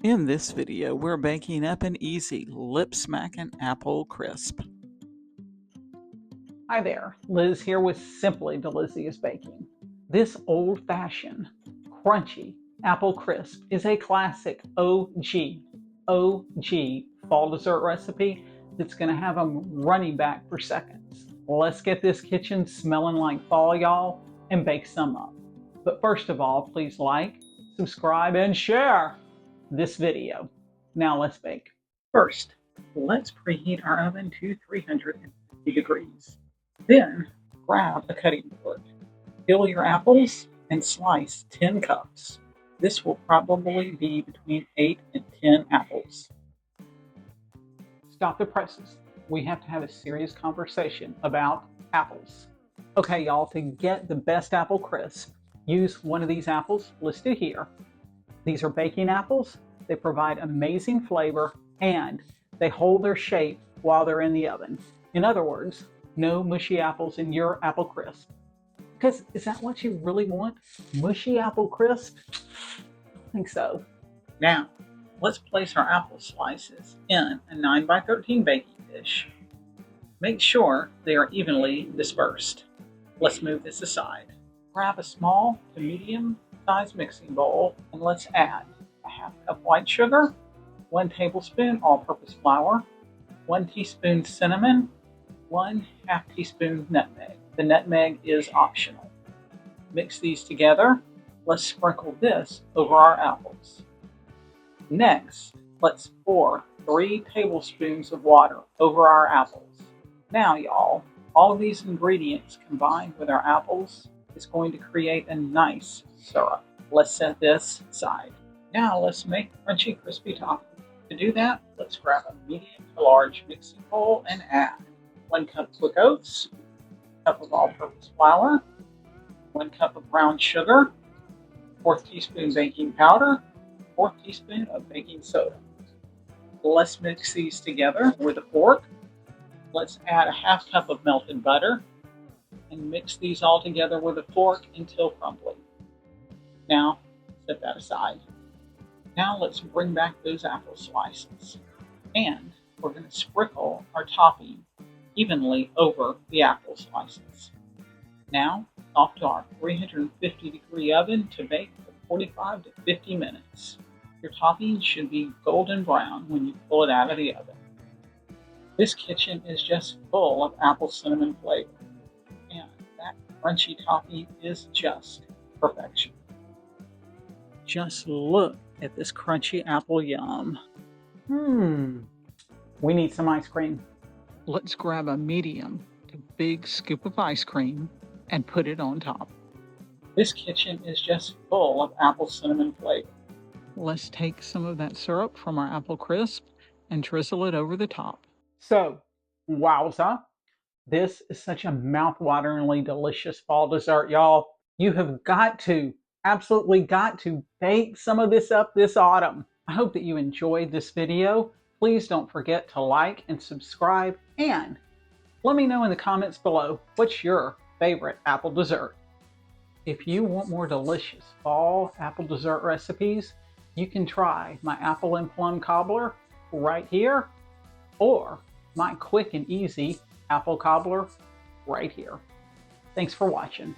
In this video, we're baking up an easy lip-smacking apple crisp. Hi there, Liz here with Simply Delicious Baking. This old-fashioned, crunchy apple crisp is a classic OG fall dessert recipe that's going to have them running back for seconds. Let's get this kitchen smelling like fall, y'all, and bake some up. But first of all, please like, subscribe, and share this video. Now let's bake. First, let's preheat our oven to 350 degrees. Then, grab a cutting board. Peel your apples and slice 10 cups. This will probably be between 8 and 10 apples. Stop the presses. We have to have a serious conversation about apples. Okay, y'all, to get the best apple crisp, use one of these apples listed here. These are baking apples. They provide amazing flavor and they hold their shape while they're in the oven. In other words, no mushy apples in your apple crisp. Because is that what you really want? Mushy apple crisp? I don't think so. Now, let's place our apple slices in a 9x13 baking dish. Make sure they are evenly dispersed. Let's move this aside. Grab a small to medium sized mixing bowl and let's add a half cup white sugar, 1 tablespoon all-purpose flour, 1 teaspoon cinnamon, 1/2 teaspoon nutmeg. The nutmeg is optional. Mix these together. Let's sprinkle this over our apples. Next, let's pour 3 tablespoons of water over our apples. Now, y'all, all of these ingredients combined with our apples is going to create a nice syrup. Let's set this aside. Now let's make crunchy, crispy topping. To do that, let's grab a medium to large mixing bowl and add 1 cup quick oats, 1 cup of all-purpose flour, 1 cup of brown sugar, 1/4 teaspoon baking powder, 1/4 teaspoon of baking soda. Let's mix these together with a fork. Let's add a 1/2 cup of melted butter and mix these all together with a fork until crumbly. Now, set that aside. Now let's bring back those apple slices. And we're going to sprinkle our topping evenly over the apple slices. Now, off to our 350 degree oven to bake for 45 to 50 minutes. Your topping should be golden brown when you pull it out of the oven. This kitchen is just full of apple cinnamon flavor. And that crunchy topping is just perfection. Just look at this crunchy apple yum. We need some ice cream. Let's grab a medium to big scoop of ice cream and put it on top. This kitchen is just full of apple cinnamon flavor. Let's take some of that syrup from our apple crisp and drizzle it over the top. So, wowza. This is such a mouth-wateringly delicious fall dessert, y'all. You have got to, absolutely got to bake some of this up this autumn. I hope that you enjoyed this video. Please don't forget to like and subscribe, and let me know in the comments below what's your favorite apple dessert. If you want more delicious fall apple dessert recipes, you can try my apple and plum cobbler right here, or my quick and easy apple cobbler right here. Thanks for watching.